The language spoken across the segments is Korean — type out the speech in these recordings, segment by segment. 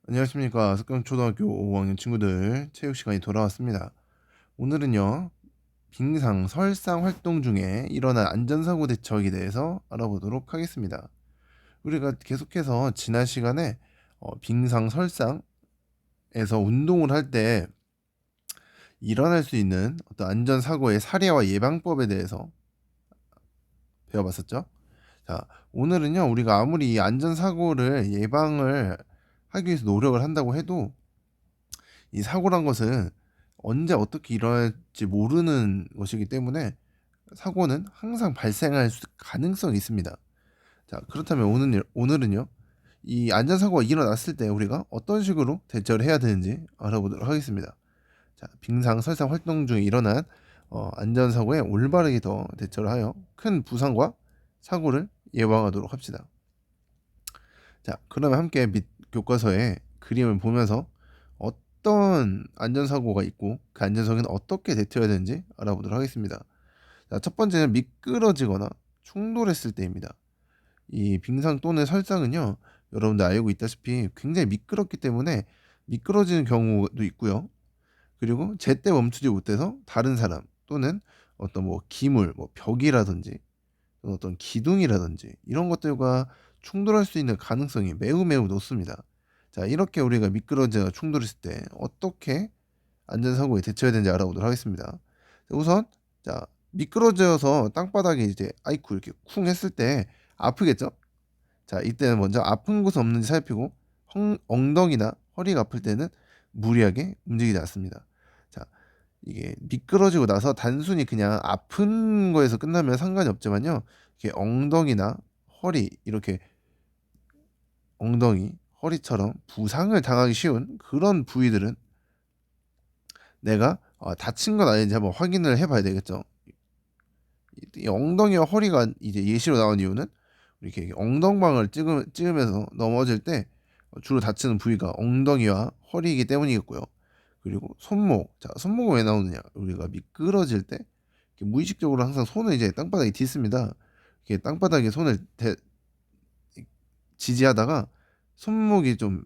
안녕하십니까. 석경초등학교 5학년 친구들 체육 시간이 돌아왔습니다. 오늘은요, 빙상 설상 활동 중에 일어난 안전사고 대처에 대해서 알아보도록 하겠습니다. 우리가 계속해서 지난 시간에 빙상 설상에서 운동을 할 때 일어날 수 있는 어떤 안전사고의 사례와 예방법에 대해서 배워봤었죠. 자, 오늘은요, 우리가 아무리 이 안전사고를 예방을 하기 위해서 노력을 한다고 해도 이 사고란 것은 언제 어떻게 일어날지 모르는 것이기 때문에 사고는 항상 발생할 가능성이 있습니다. 자, 그렇다면 오늘은요, 이 안전사고가 일어났을 때 우리가 어떤 식으로 대처를 해야 되는지 알아보도록 하겠습니다. 자, 빙상 설상 활동 중에 일어난 안전사고에 올바르게 더 대처를 하여 큰 부상과 사고를 예방하도록 합시다. 자, 그러면 함께 밑 교과서에 그림을 보면서 어떤 안전사고가 있고 그 안전사고는 어떻게 대처해야 되는지 알아보도록 하겠습니다. 자, 첫 번째는 미끄러지거나 충돌했을 때입니다. 이 빙상 또는 설상은요, 여러분들 알고 있다시피 굉장히 미끄럽기 때문에 미끄러지는 경우도 있고요. 그리고 제때 멈추지 못해서 다른 사람 또는 어떤 뭐 기물, 뭐 벽이라든지 어떤 기둥이라든지 이런 것들과 충돌할 수 있는 가능성이 매우 매우 높습니다. 자, 이렇게 우리가 미끄러져 충돌했을 때 어떻게 안전사고에 대처해야 되는지 알아보도록 하겠습니다. 우선 자, 미끄러져서 땅바닥에 이제 아이쿠 이렇게 쿵 했을 때 아프겠죠? 자, 이때는 먼저 아픈 곳은 없는지 살피고 엉덩이나 허리가 아플 때는 무리하게 움직이지 않습니다. 자, 이게 미끄러지고 나서 단순히 그냥 아픈 거에서 끝나면 상관이 없지만요. 이렇게 엉덩이나 허리 이렇게 엉덩이, 허리처럼 부상을 당하기 쉬운 그런 부위들은 내가 다친 건 아닌지 한번 확인을 해봐야 되겠죠. 이 엉덩이와 허리가 이제 예시로 나온 이유는 이렇게 엉덩방을 찍으면서 넘어질 때 주로 다치는 부위가 엉덩이와 허리이기 때문이겠고요. 그리고 손목, 자 손목은 왜 나오느냐? 우리가 미끄러질 때 이렇게 무의식적으로 항상 손을 이제 땅바닥에 딛습니다. 이렇게 땅바닥에 손을 지지하다가 손목이 좀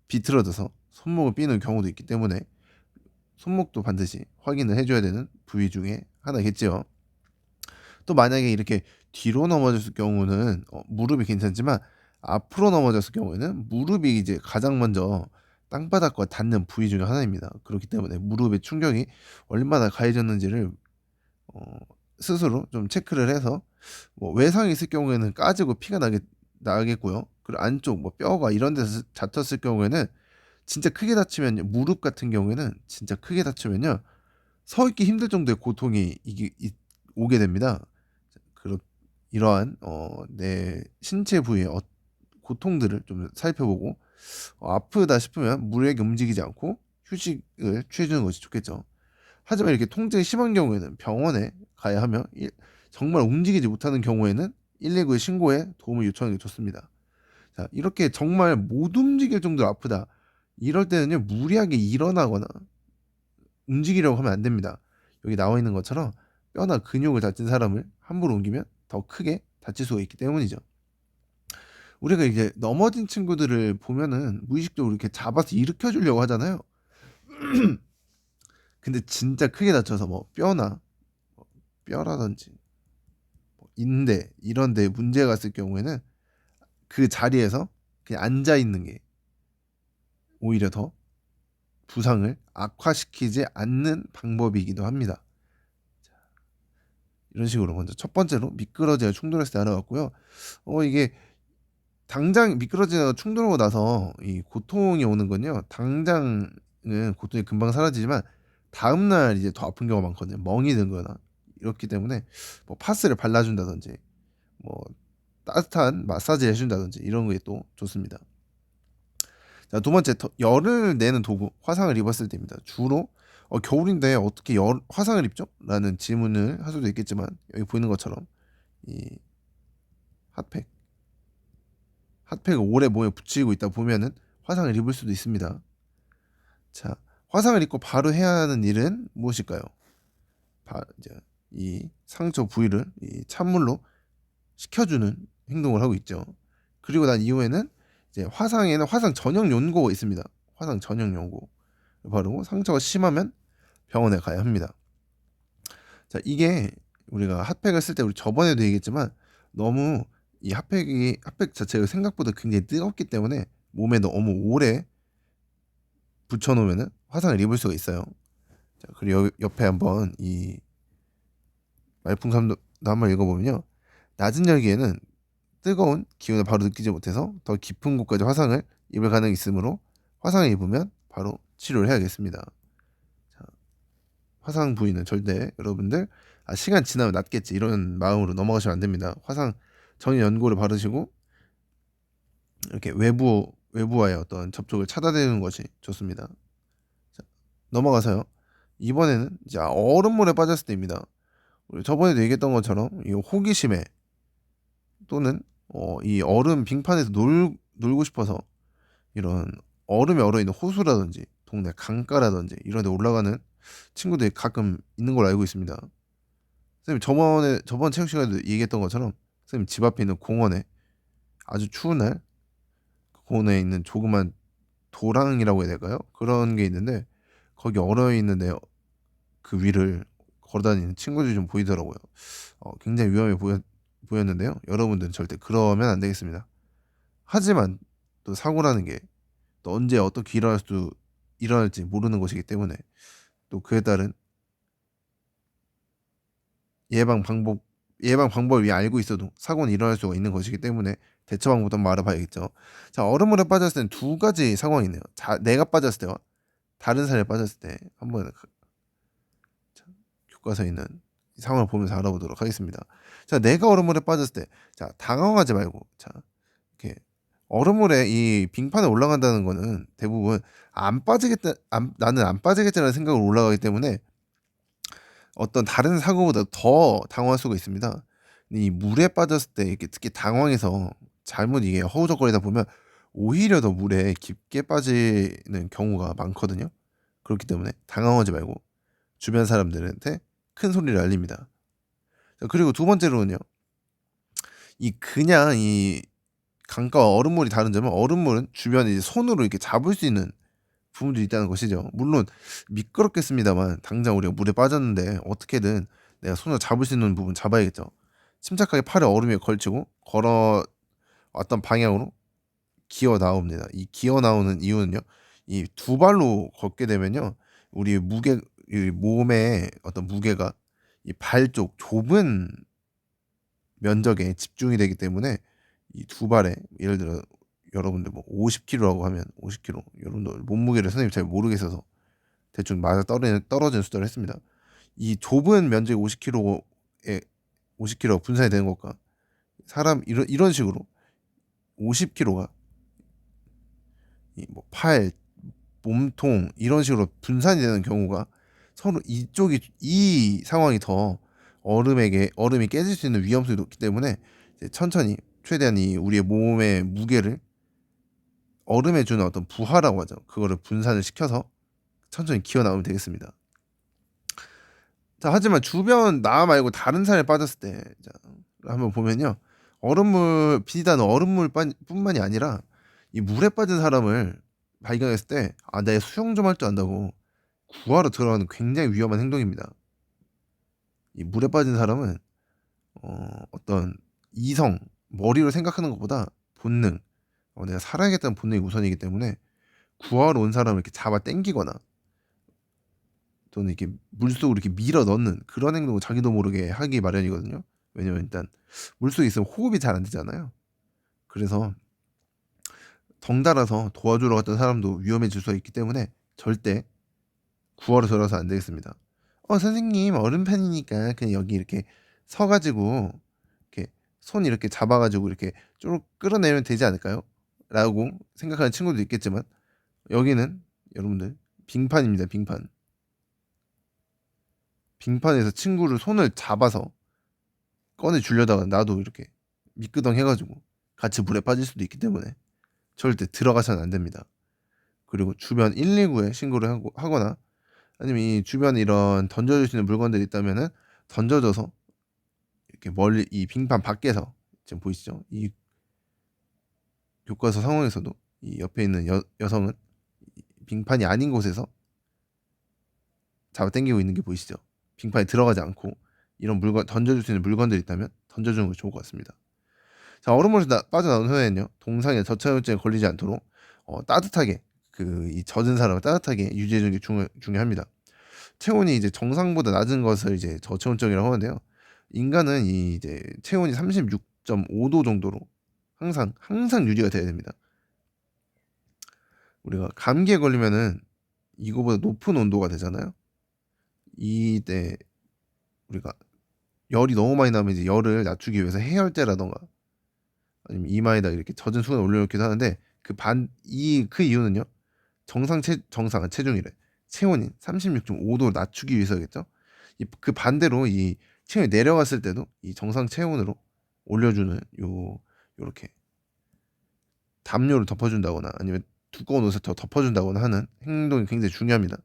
비틀어져서 손목을 삐는 경우도 있기 때문에 손목도 반드시 확인을 해줘야 되는 부위 중에 하나겠지요. 또 만약에 이렇게 뒤로 넘어졌을 경우는 무릎이 괜찮지만 앞으로 넘어졌을 경우에는 무릎이 이제 가장 먼저 땅바닥과 닿는 부위 중에 하나입니다. 그렇기 때문에 무릎의 충격이 얼마나 가해졌는지를 어, 스스로 좀 체크를 해서 뭐 외상이 있을 경우에는 까지고 피가 나겠고요. 그리고 안쪽 뭐 뼈가 이런 데서 다쳤을 경우에는 진짜 크게 다치면요. 무릎 같은 경우에는 진짜 크게 다치면요. 서 있기 힘들 정도의 고통이 오게 됩니다. 그런 이러한 내 신체 부위의 고통들을 좀 살펴보고 아프다 싶으면 무리하게 움직이지 않고 휴식을 취해주는 것이 좋겠죠. 하지만 이렇게 통증이 심한 경우에는 병원에 가야 하며 정말 움직이지 못하는 경우에는 119에 신고해 도움을 요청하는 게 좋습니다. 자, 이렇게 정말 못 움직일 정도로 아프다. 이럴 때는요, 무리하게 일어나거나 움직이려고 하면 안 됩니다. 여기 나와 있는 것처럼 뼈나 근육을 다친 사람을 함부로 옮기면 더 크게 다칠 수가 있기 때문이죠. 우리가 이제 넘어진 친구들을 보면은 무의식적으로 이렇게 잡아서 일으켜 주려고 하잖아요. 근데 진짜 크게 다쳐서 뭐 뼈라든지 뭐 인대 이런 데 문제가 있을 경우에는 그 자리에서 그냥 앉아 있는 게 오히려 더 부상을 악화시키지 않는 방법이기도 합니다. 이런 식으로 먼저 첫 번째로 미끄러지가 충돌했을 때 알아봤고요. 이게 당장 미끄러지거나 충돌하고 나서 이 고통이 오는 건요. 당장은 고통이 금방 사라지지만 다음날 이제 더 아픈 경우가 많거든요. 멍이 든거나 이렇기 때문에 뭐 파스를 발라준다든지 뭐 따뜻한 마사지 해준다든지 이런 게 또 좋습니다. 자, 두 번째 열을 내는 도구 화상을 입었을 때입니다. 주로 겨울인데 어떻게 화상을 입죠? 라는 질문을 할 수도 있겠지만 여기 보이는 것처럼 이 핫팩 핫팩을 오래 몸에 붙이고 있다 보면은 화상을 입을 수도 있습니다. 자, 화상을 입고 바로 해야 하는 일은 무엇일까요? 이제 이 상처 부위를 이 찬물로 식혀주는 행동을 하고 있죠. 그리고 난 이후에는 이제 화상에는 화상 전용 연고가 있습니다. 화상 전용 연고 바르고 상처가 심하면 병원에 가야 합니다. 자, 이게 우리가 핫팩을 쓸 때 우리 저번에도 얘기했지만 너무 이 핫팩 자체가 생각보다 굉장히 뜨겁기 때문에 몸에 너무 오래 붙여놓으면 화상을 입을 수가 있어요. 자, 그리고 옆에 한번 이 말풍선도 한번 읽어보면요. 낮은 열기에는 뜨거운 기운을 바로 느끼지 못해서 더 깊은 곳까지 화상을 입을 가능이 있으므로 화상을 입으면 바로 치료를 해야겠습니다. 자, 화상 부위는 절대 여러분들 시간 지나면 낫겠지 이런 마음으로 넘어가시면 안 됩니다. 화상 전용 연고를 바르시고 이렇게 외부와의 어떤 접촉을 차단해주는 것이 좋습니다. 자, 넘어가서요. 이번에는 이제 얼음물에 빠졌을 때입니다. 우리 저번에도 얘기했던 것처럼 이 호기심에 또는 이 얼음 빙판에서 놀고 싶어서 이런 얼음이 얼어있는 호수라든지 동네 강가라든지 이런 데 올라가는 친구들이 가끔 있는 걸로 알고 있습니다. 선생님 저번 체육 시간에도 얘기했던 것처럼 선생님 집 앞에 있는 공원에 아주 추운 날 공원에 있는 조그만 도랑이라고 해야 될까요? 그런 게 있는데 거기 얼어 있는데 그 위를 걸어다니는 친구들이 좀 보이더라고요. 굉장히 위험해 보였는데요. 여러분들은 절대 그러면 안 되겠습니다. 하지만 또 사고라는 게 또 언제 어떻게 일어날지 모르는 것이기 때문에 또 그에 따른 예방 방법을 이미 알고 있어도 사고는 일어날 수가 있는 것이기 때문에 대처 방법도 한번 알아봐야겠죠. 자, 얼음물에 빠졌을 때는 두 가지 상황이 있네요. 내가 빠졌을 때와 다른 사람이 빠졌을 때 한번 교과서에 있는 이 상황을 보면서 알아보도록 하겠습니다. 자, 내가 얼음물에 빠졌을 때, 자, 당황하지 말고, 자, 이렇게 얼음물에 이 빙판에 올라간다는 거는 대부분 나는 안 빠지겠다는 생각으로 올라가기 때문에 어떤 다른 사고보다 더 당황할 수가 있습니다. 이 물에 빠졌을 때 이렇게 특히 당황해서 잘못 이게 허우적거리다 보면 오히려 더 물에 깊게 빠지는 경우가 많거든요. 그렇기 때문에 당황하지 말고 주변 사람들한테 큰 소리를 알립니다. 자, 그리고 두 번째로는요. 그냥 이 강가와 얼음물이 다른 점은 얼음물은 주변에 이제 손으로 이렇게 잡을 수 있는 부분도 있다는 것이죠. 물론 미끄럽겠습니다만 당장 우리가 물에 빠졌는데 어떻게든 내가 손으로 잡을 수 있는 부분 잡아야겠죠. 침착하게 팔을 얼음 위에 걸치고 걸어 왔던 방향으로 기어 나옵니다. 이 기어 나오는 이유는요. 이 두 발로 걷게 되면요. 우리 이 몸의 어떤 무게가 이 발 쪽 좁은 면적에 집중이 되기 때문에 이 두 발에 예를 들어 여러분들 뭐 50kg라고 하면 50kg 여러분들 몸무게를 선생님 잘 모르겠어서 대충 맞아 떨어지는 숫자를 했습니다. 이 좁은 면적 50kg에 50kg가 분산이 되는 것과 사람 이런 식으로 50kg가 뭐 팔, 몸통 이런 식으로 분산이 되는 경우가 서로 이 상황이 더 얼음이 깨질 수 있는 위험성이 높기 때문에 이제 천천히 최대한 이 우리의 몸의 무게를 얼음에 주는 어떤 부하라고 하죠. 그거를 분산을 시켜서 천천히 기어 나오면 되겠습니다. 자, 하지만 주변 나 말고 다른 사람이 빠졌을 때 자, 한번 보면요. 비단 뿐만이 아니라 이 물에 빠진 사람을 발견했을 때 내 수영 좀 할 줄 안다고 구하러 들어가는 굉장히 위험한 행동입니다. 이 물에 빠진 사람은 어떤 이성, 머리로 생각하는 것보다 본능, 내가 살아야겠다는 본능이 우선이기 때문에 구하러 온 사람을 이렇게 잡아 당기거나 또는 이렇게 물속으로 이렇게 밀어 넣는 그런 행동을 자기도 모르게 하기 마련이거든요. 왜냐면 일단 물속에 있으면 호흡이 잘 안 되잖아요. 그래서 덩달아서 도와주러 갔던 사람도 위험해질 수 있기 때문에 절대 구하러 들어가서 안 되겠습니다. 선생님 얼음판이니까 그냥 여기 이렇게 서가지고 이렇게 손 이렇게 잡아가지고 이렇게 쭉 끌어내면 되지 않을까요? 라고 생각하는 친구도 있겠지만 여기는 여러분들 빙판입니다. 빙판에서 친구를 손을 잡아서 꺼내 주려다가 나도 이렇게 미끄덩 해가지고 같이 물에 빠질 수도 있기 때문에 절대 들어가서는 안 됩니다. 그리고 주변 119에 신고를 하거나 아니면 이 주변에 이런 던져줄 수 있는 물건들이 있다면은 던져줘서 이렇게 멀리 이 빙판 밖에서 지금 보이시죠? 이 교과서 상황에서도 이 옆에 있는 여성은 빙판이 아닌 곳에서 잡아당기고 있는 게 보이시죠? 빙판에 들어가지 않고 이런 물건 던져줄 수 있는 물건들이 있다면 던져주는 것이 좋을 것 같습니다. 자, 얼음물에서 빠져나온 후에는요, 동상에 저체온증에 걸리지 않도록 따뜻하게 이 젖은 사람을 따뜻하게 유지해주는 게 중요합니다. 체온이 이제 정상보다 낮은 것을 이제 저체온증이라고 하는데요. 인간은 이 이제 체온이 36.5도 정도로 항상 유지가 돼야 됩니다. 우리가 감기에 걸리면은 이거보다 높은 온도가 되잖아요. 이때 우리가 열이 너무 많이 나면 이제 열을 낮추기 위해서 해열제라던가 아니면 이마에다 이렇게 젖은 수건을 올려놓기도 하는데 그 이유는요. 정상 체중이래. 체온이 36.5도 낮추기 위해서겠죠. 그 반대로 이 체온이 내려갔을 때도 이 정상 체온으로 올려주는 요렇게 담요를 덮어준다거나 아니면 두꺼운 옷을 더 덮어준다거나 하는 행동이 굉장히 중요합니다.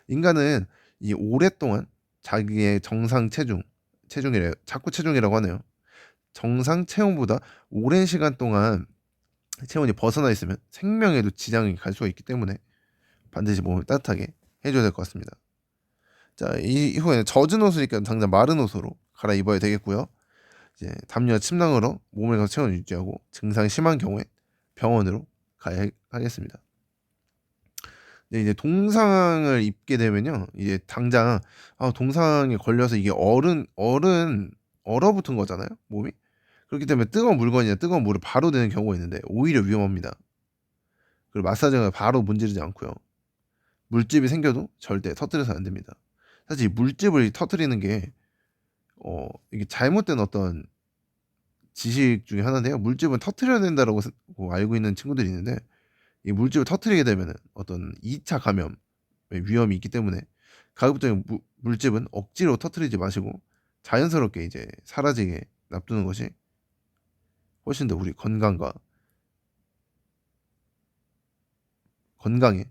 인간은 이 오랫동안 자기의 정상 체중이래요. 자꾸 체중이라고 하네요. 정상 체온보다 오랜 시간 동안 체온이 벗어나 있으면 생명에도 지장이 갈 수가 있기 때문에 반드시 몸을 따뜻하게 해줘야 될 것 같습니다. 자, 이후에는 젖은 옷을 입고 당장 마른 옷으로 갈아입어야 되겠고요. 이제 담요와 침낭으로 몸을 가서 체온을 유지하고 증상이 심한 경우에 병원으로 가야 하겠습니다. 네, 이제 동상을 입게 되면요, 이제 당장 동상에 걸려서 이게 얼어붙은 거잖아요, 몸이. 그렇기 때문에 뜨거운 물건이나 뜨거운 물을 바로 드는 경우가 있는데 오히려 위험합니다. 그리고 마사지가 바로 문지르지 않고요. 물집이 생겨도 절대 터뜨려서 안 됩니다. 사실 이 물집을 터뜨리는 게 이게 잘못된 어떤 지식 중에 하나인데요. 물집은 터뜨려야 된다라고 알고 있는 친구들이 있는데 이 물집을 터뜨리게 되면 어떤 2차 감염의 위험이 있기 때문에 가급적이면 물집은 억지로 터뜨리지 마시고 자연스럽게 이제 사라지게 놔두는 것이 훨씬 더 우리 건강에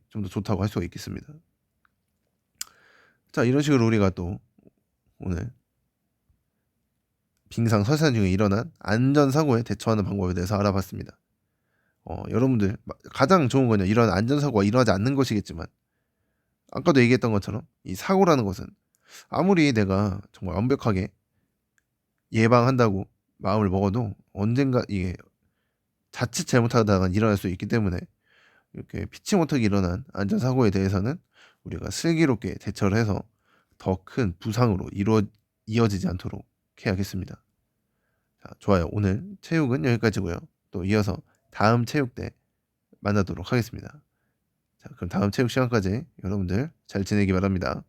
좀 더 좋다고 할 수가 있겠습니다. 자, 이런 식으로 우리가 또 오늘 빙상 설산 중에 일어난 안전사고에 대처하는 방법에 대해서 알아봤습니다. 여러분들 가장 좋은 건요, 이런 안전사고가 일어나지 않는 것이겠지만 아까도 얘기했던 것처럼 이 사고라는 것은 아무리 내가 정말 완벽하게 예방한다고 마음을 먹어도 언젠가 이게 자칫 잘못하다가 일어날 수 있기 때문에 이렇게 피치 못하게 일어난 안전사고에 대해서는 우리가 슬기롭게 대처를 해서 더 큰 부상으로 이어지지 않도록 해야겠습니다. 자, 좋아요. 오늘 체육은 여기까지고요. 또 이어서 다음 체육 때 만나도록 하겠습니다. 자, 그럼 다음 체육 시간까지 여러분들 잘 지내기 바랍니다.